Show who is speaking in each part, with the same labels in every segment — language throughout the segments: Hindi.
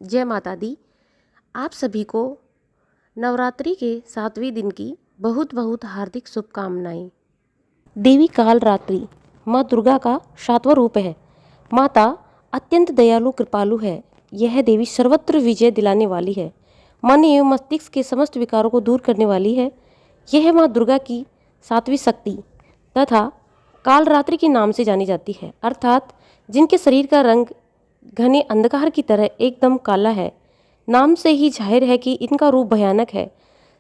Speaker 1: जय माता दी। आप सभी को नवरात्रि के 7वें दिन की बहुत बहुत हार्दिक शुभकामनाएं। देवी कालरात्रि माँ दुर्गा का 7वां रूप है। माता अत्यंत दयालु कृपालु है। यह देवी सर्वत्र विजय दिलाने वाली है। मन एवं मस्तिष्क के समस्त विकारों को दूर करने वाली है। यह माँ दुर्गा की 7वीं शक्ति तथा कालरात्रि के नाम से जानी जाती है, अर्थात जिनके शरीर का रंग घने अंधकार की तरह एकदम काला है। नाम से ही जाहिर है कि इनका रूप भयानक है।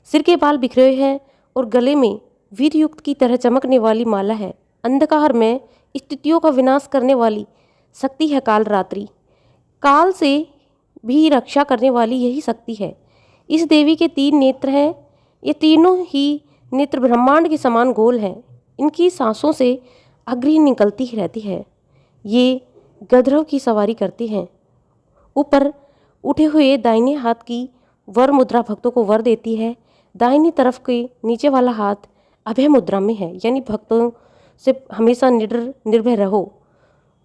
Speaker 1: सिर के बाल बिखरे हुए हैं और गले में वीर युक्त की तरह चमकने वाली माला है। अंधकार में स्थितियों का विनाश करने वाली शक्ति है कालरात्रि। काल से भी रक्षा करने वाली यही शक्ति है। इस देवी के 3 नेत्र हैं। ये तीनों ही नेत्र ब्रह्मांड के समान गोल हैं। इनकी सांसों से अग्नि निकलती ही रहती है। ये गधर्व की सवारी करती हैं। ऊपर उठे हुए दाहिने हाथ की वर मुद्रा भक्तों को वर देती है। दाहिनी तरफ के नीचे वाला हाथ अभय मुद्रा में है, यानी भक्तों से हमेशा निडर निर्भय रहो।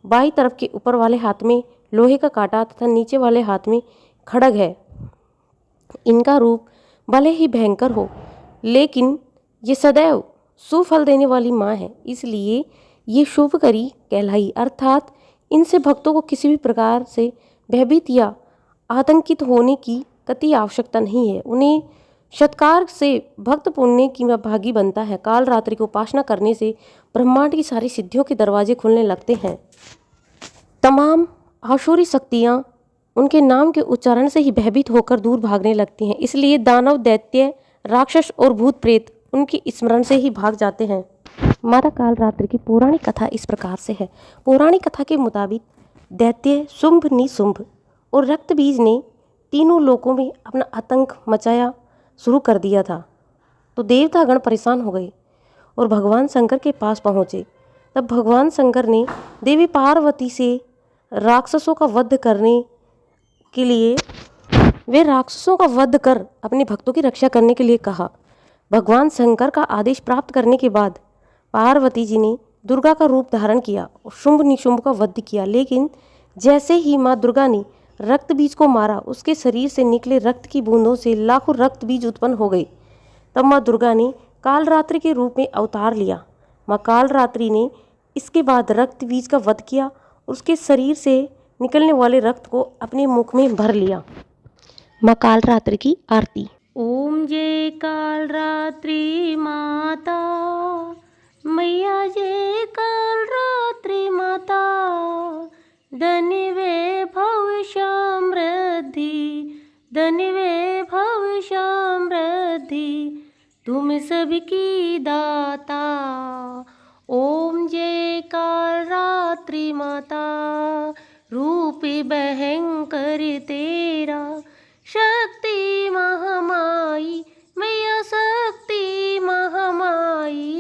Speaker 1: बाई तरफ के ऊपर वाले हाथ में लोहे का कांटा तथा नीचे वाले हाथ में खड्ग है। इनका रूप भले ही भयंकर हो, लेकिन ये सदैव सुफल देने वाली माँ है, इसलिए ये शुभकरी कहलाई, अर्थात इनसे भक्तों को किसी भी प्रकार से भयभीत या आतंकित होने की कति आवश्यकता नहीं है। उन्हें सत्कार से भक्त पुण्य की भागी बनता है। कालरात्रि को उपासना करने से ब्रह्मांड की सारी सिद्धियों के दरवाजे खुलने लगते हैं। तमाम आसुरी शक्तियाँ उनके नाम के उच्चारण से ही भयभीत होकर दूर भागने लगती हैं। इसलिए दानव, दैत्य, राक्षस और भूत प्रेत उनकी स्मरण से ही भाग जाते हैं। माता कालरात्रि की पौराणिक कथा इस प्रकार से है। पौराणिक कथा के मुताबिक दैत्य शुंभ, निशुंभ और रक्तबीज ने तीनों लोकों में अपना आतंक मचाया शुरू कर दिया था। तो देवतागण परेशान हो गए और भगवान शंकर के पास पहुँचे। तब भगवान शंकर ने देवी पार्वती से राक्षसों का वध करने के लिए वे राक्षसों का वध कर अपने भक्तों की रक्षा करने के लिए कहा। भगवान शंकर का आदेश प्राप्त करने के बाद पार्वती जी ने दुर्गा का रूप धारण किया और शुंभ निशुंभ का वध किया। लेकिन जैसे ही माँ दुर्गा ने रक्त बीज को मारा, उसके शरीर से निकले रक्त की बूंदों से लाखों रक्त बीज उत्पन्न हो गए। तब माँ दुर्गा ने कालरात्रि के रूप में अवतार लिया। माँ कालरात्रि ने इसके बाद रक्त बीज का वध किया और उसके शरीर से निकलने वाले रक्त को अपने मुख में भर लिया। माँ कालरात्रि की आरती।
Speaker 2: ओम जय कालरात्रि माता, मैया जय कालरात्रि माता। धन वैभव समृद्धि, धन वैभव समृद्धि, तुम सबकी दाता। ओम जय कालरात्रि माता, रूप भयंकर तेरा, शक्ति महामाई, मैया शक्ति महामाई।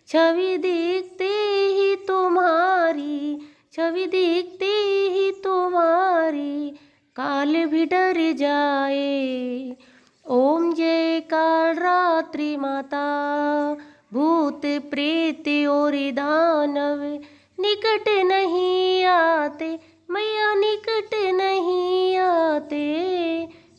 Speaker 2: छवि देखते ही तुम्हारी, छवि देखते ही तुम्हारी, काल भी डर जाए। ओम जय कालरात्रि माता, भूत प्रेत और दानव निकट नहीं आते, मैया निकट नहीं आते।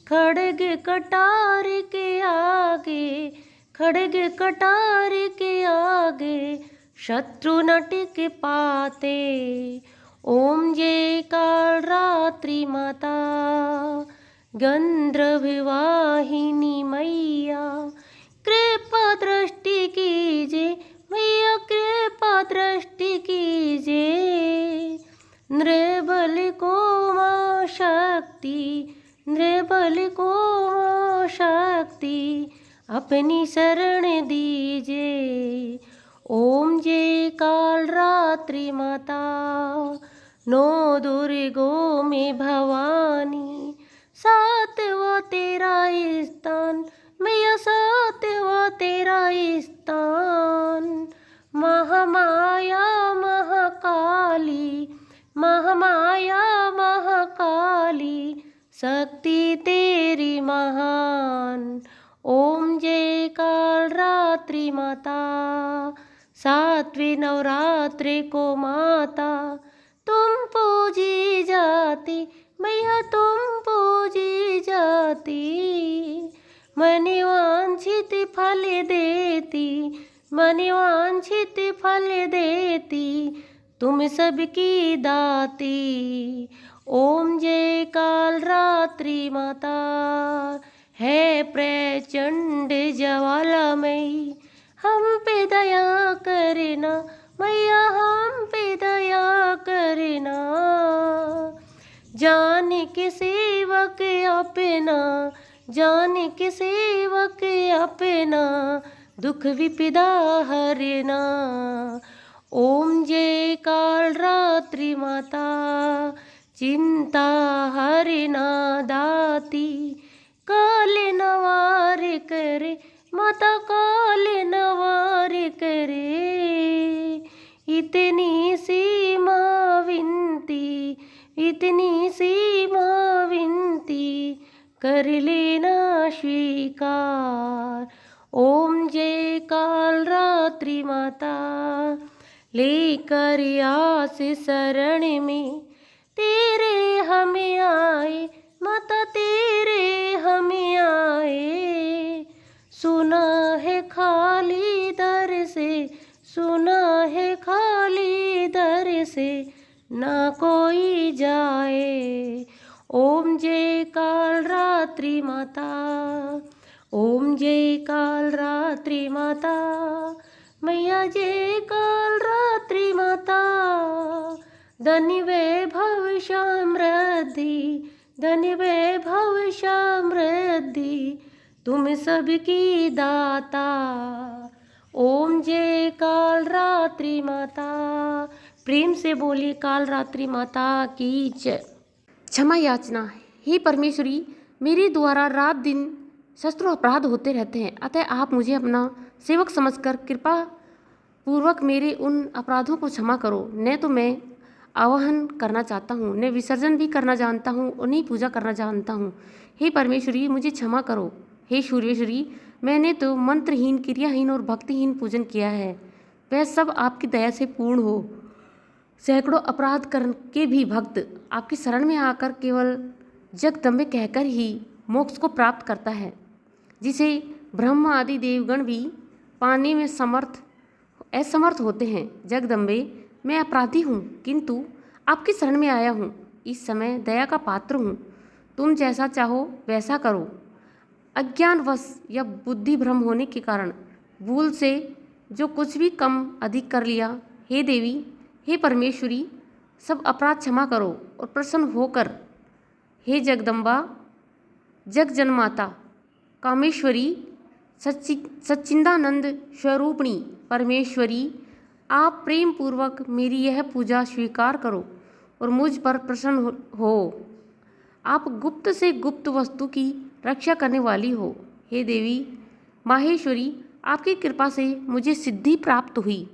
Speaker 2: खड्ग कटार के आगे, खड्ग कटार के आगे, शत्रु न टिक पाते। ओम जय कालरात्रि माता, गंधर्व वाहिनी मैया, कृपा दृष्टि कीजिए, मैया कृपा दृष्टि कीजिए। नृबल को मां शक्ति, नृबल को मां शक्ति, अपनी शरण दीजिए। ओम जय कालरात्रि माता, 9 दुर्गों में भवानी, 7वां तेरा स्थान, मैया 7वां तेरा स्थान। महामाया महाकाली, महामाया महाकाली, शक्ति तेरी महान। ओम जय कालरात्रि माता, 7वें नवरात्रि को माता तुम पूजी जाती, मैया तुम पूजी जाती, मन वांछित फल देती, मन वांछित फल देती, तुम सबकी दाती। ओम जय काल रात्रि माता, है प्रचंड ज्वालामयी, हम पे दया करना मैया, हम पे दया करना। जान के सेवक अपना, जान के सेवक अपना, दुख विपदा हरना। ओम जय काल रात्रि माता, चिंता हरना दाती, काल नवार करे माता, काल नवार करे। इतनी सी माँ विनती, इतनी सी माँ विनती, कर लेना स्वीकार। ओम जय काल रात्रि माता, लेकर आस शरण में तेरे हम आए माता, तेरे हम आए। सुना है खाली दर से, सुना है खाली दर से, ना कोई जाए। ओम जय काल रात्रि माता, ओम जय काल रात्रि माता, मैया जय काल रात्रि माता। धन्य वैभव समृद्धि, धन्य वैभव समृद्धि, तुम सबकी दाता। ओम जय काल रात्रि माता। प्रेम से बोलिए काल रात्रि माता की जय। क्षमा याचना। हे परमेश्वरी, मेरे द्वारा रात दिन शस्त्रों अपराध होते रहते हैं, अतः आप मुझे अपना सेवक समझकर कृपा पूर्वक मेरे उन अपराधों को क्षमा करो। न तो मैं आवाहन करना चाहता हूँ, न विसर्जन भी करना जानता हूँ, और नहीं पूजा करना जानता हूँ। हे परमेश्वरी, मुझे क्षमा करो। हे सूर्येश्वरी, मैंने तो मंत्रहीन, क्रियाहीन और भक्तिहीन पूजन किया है, वह सब आपकी दया से पूर्ण हो। सैकड़ों अपराध करके भी भक्त आपकी शरण में आकर केवल जगदम्बे कहकर ही मोक्ष को प्राप्त करता है, जिसे ब्रह्म आदि देवगण भी पाने में असमर्थ होते हैं। जगदम्बे, मैं अपराधी हूँ, किंतु आपकी शरण में आया हूँ। इस समय दया का पात्र हूँ, तुम जैसा चाहो वैसा करो। अज्ञानवश या बुद्धि भ्रम होने के कारण भूल से जो कुछ भी कम अधिक कर लिया, हे देवी, हे परमेश्वरी, सब अपराध क्षमा करो और प्रसन्न होकर हे जगदम्बा, जगजनमाता, कामेश्वरी, सच्चिदानंद स्वरूपिणी परमेश्वरी, आप प्रेम पूर्वक मेरी यह पूजा स्वीकार करो और मुझ पर प्रसन्न हो। आप गुप्त से गुप्त वस्तु की रक्षा करने वाली हो। हे देवी माहेश्वरी, आपकी कृपा से मुझे सिद्धि प्राप्त हुई।